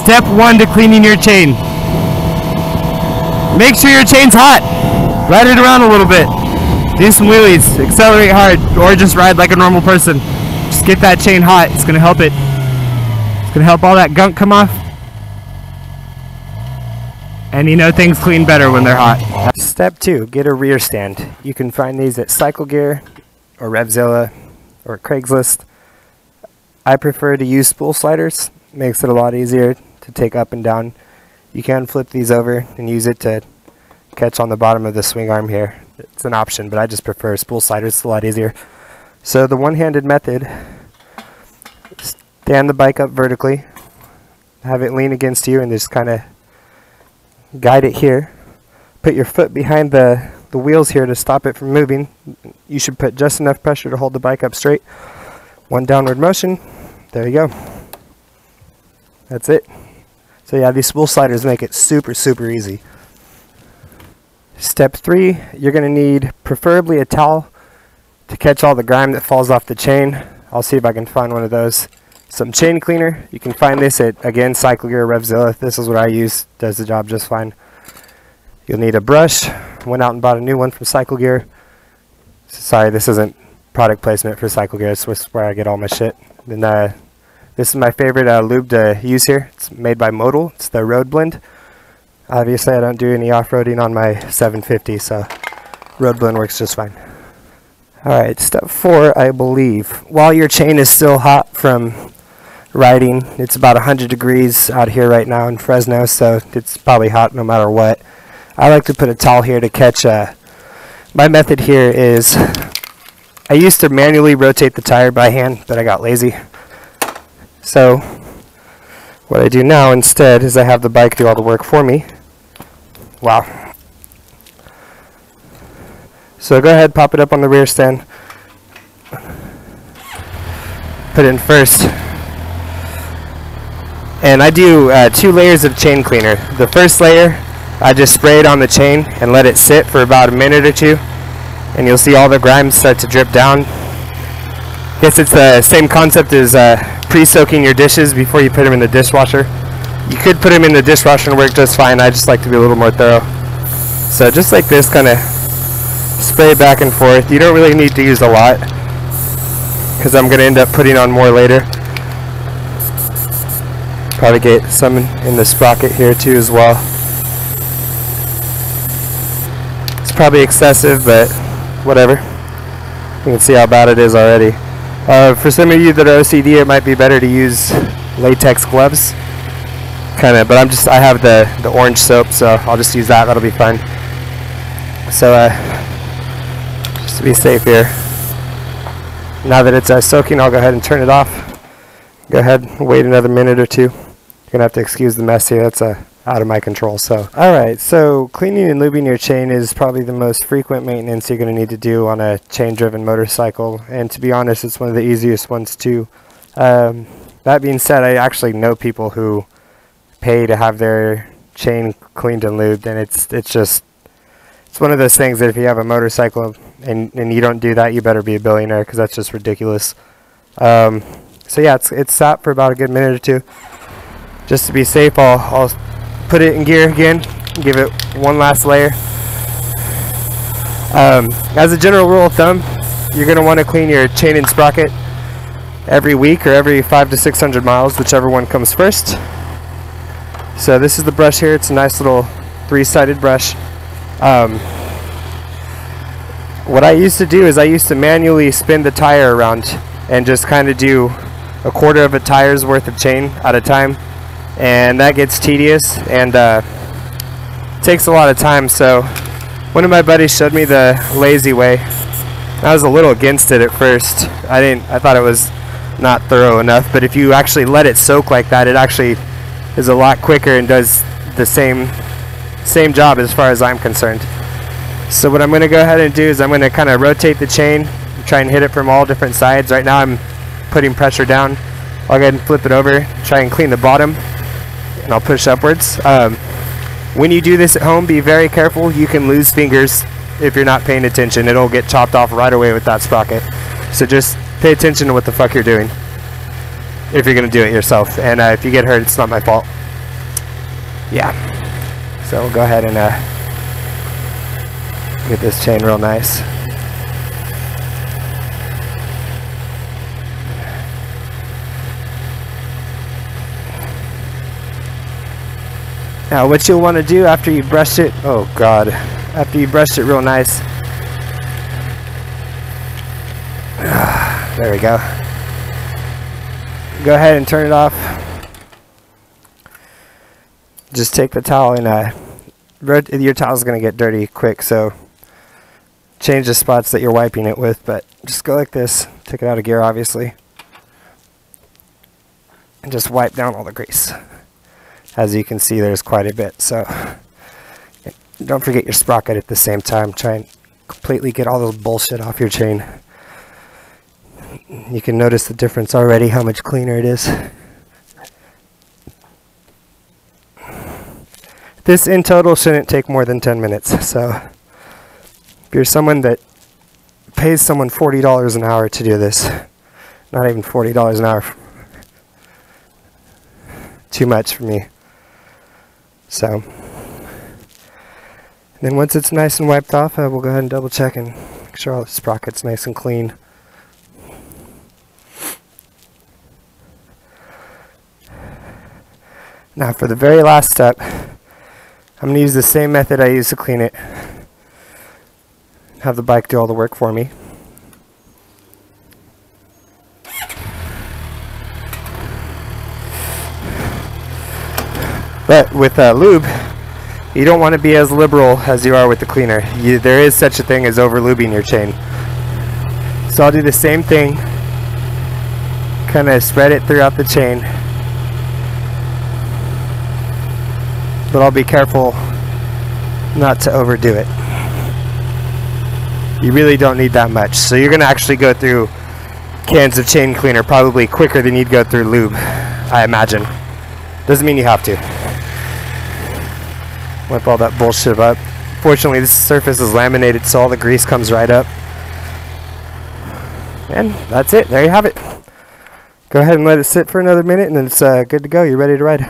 Step 1 to cleaning your chain. Make sure your chain's hot. Ride it around a little bit. Do some wheelies, accelerate hard, or just ride like a normal person. Just get that chain hot. It's gonna help it. It's gonna help all that gunk come off. And you know things clean better when they're hot. Step 2, get a rear stand. You can find these at Cycle Gear or Revzilla or Craigslist. I prefer to use spool sliders. Makes it a lot easier to take up and down. You can flip these over and use it to catch on the bottom of the swing arm here. It's an option, but I just prefer spool sliders. It's a lot easier. So the one-handed method, stand the bike up vertically, have it lean against you, and just kind of guide it here. Put your foot behind the wheels here to stop it from moving. You should put just enough pressure to hold the bike up straight. One downward motion. There you go. That's it. So yeah, these spool sliders make it super, super easy. Step 3, you're going to need preferably a towel to catch all the grime that falls off the chain. I'll see if I can find one of those. Some chain cleaner. You can find this at, again, Cycle Gear or Revzilla. This is what I use. Does the job just fine. You'll need a brush. Went out and bought a new one from Cycle Gear. Sorry, this isn't product placement for Cycle Gear. It's where I get all my shit. And this is my favorite lube to use here. It's made by Modal. It's the Road Blend. Obviously, I don't do any off-roading on my 750, so Road Blend works just fine. Alright, step 4, I believe. While your chain is still hot from riding, it's about 100 degrees out here right now in Fresno, so it's probably hot no matter what. I like to put a towel here to catch. My method here is, I used to manually rotate the tire by hand, but I got lazy. So what I do now instead is I have the bike do all the work for me. Wow. So go ahead, pop it up on the rear stand. Put it in first. And I do 2 layers of chain cleaner. The first layer, I just spray it on the chain and let it sit for about a minute or 2. And you'll see all the grime start to drip down. Guess it's the same concept as pre-soaking your dishes before you put them in the dishwasher. You could put them in the dishwasher and work just fine. I just like to be a little more thorough. So just like this, kind of spray back and forth. You don't really need to use a lot because I'm going to end up putting on more later. Probably get some in the sprocket here too as well. It's probably excessive, but whatever. You can see how bad it is already. For some of you that are OCD, it might be better to use latex gloves. But I have the orange soap, so I'll just use that. That'll be fine. So just to be safe here. Now that it's soaking, I'll go ahead and turn it off. Go ahead and wait another minute or 2. You're gonna have to excuse the mess here. That's out of my control. So, alright, so cleaning and lubing your chain is probably the most frequent maintenance you're going to need to do on a chain-driven motorcycle, and to be honest, it's one of the easiest ones too. That being said, I actually know people who pay to have their chain cleaned and lubed, and it's one of those things that if you have a motorcycle and you don't do that, you better be a billionaire, because that's just ridiculous. So yeah, it's sat for about a good minute or 2. Just to be safe, I'll put it in gear again, give it one last layer. As a general rule of thumb, you're going to want to clean your chain and sprocket every week or every 500 to 600 miles, whichever one comes first. So this is the brush here. It's a nice little 3-sided brush. What I used to do is I used to manually spin the tire around and just kind of do a 1/4 of a tire's worth of chain at a time. And that gets tedious and takes a lot of time. So one of my buddies showed me the lazy way. I was a little against it at first. I thought it was not thorough enough, but if you actually let it soak like that, it actually is a lot quicker and does the same job as far as I'm concerned. So what I'm going to go ahead and do is I'm going to kind of rotate the chain, try and hit it from all different sides. Right now I'm putting pressure down. I'll go ahead and flip it over, try and clean the bottom, and I'll push upwards. When you do this at home, be very careful. You can lose fingers if you're not paying attention. It'll get chopped off right away with that sprocket. So just pay attention to what the fuck you're doing if you're going to do it yourself. And if you get hurt, it's not my fault. Yeah. So we'll go ahead and get this chain real nice. Now what you'll want to do after you brush it, oh god, after you brush it real nice, there we go. Go ahead and turn it off. Just take the towel and your towel's going to get dirty quick, so change the spots that you're wiping it with, but just go like this, take it out of gear obviously, and just wipe down all the grease. As you can see, there's quite a bit, so don't forget your sprocket at the same time. Try and completely get all those bullshit off your chain. You can notice the difference already, how much cleaner it is. This in total shouldn't take more than 10 minutes, so if you're someone that pays someone $40 an hour to do this, not even $40 an hour, too much for me. So, and then once it's nice and wiped off, we'll go ahead and double check and make sure all the sprocket's nice and clean. Now for the very last step, I'm going to use the same method I used to clean it. Have the bike do all the work for me. But with lube, you don't want to be as liberal as you are with the cleaner. There is such a thing as over lubing your chain. So I'll do the same thing, kind of spread it throughout the chain, but I'll be careful not to overdo it. You really don't need that much. So you're going to actually go through cans of chain cleaner probably quicker than you'd go through lube, I imagine. Doesn't mean you have to. Wipe all that bullshit up. Fortunately, this surface is laminated, so all the grease comes right up. And that's it. There you have it. Go ahead and let it sit for another minute, and then it's good to go. You're ready to ride.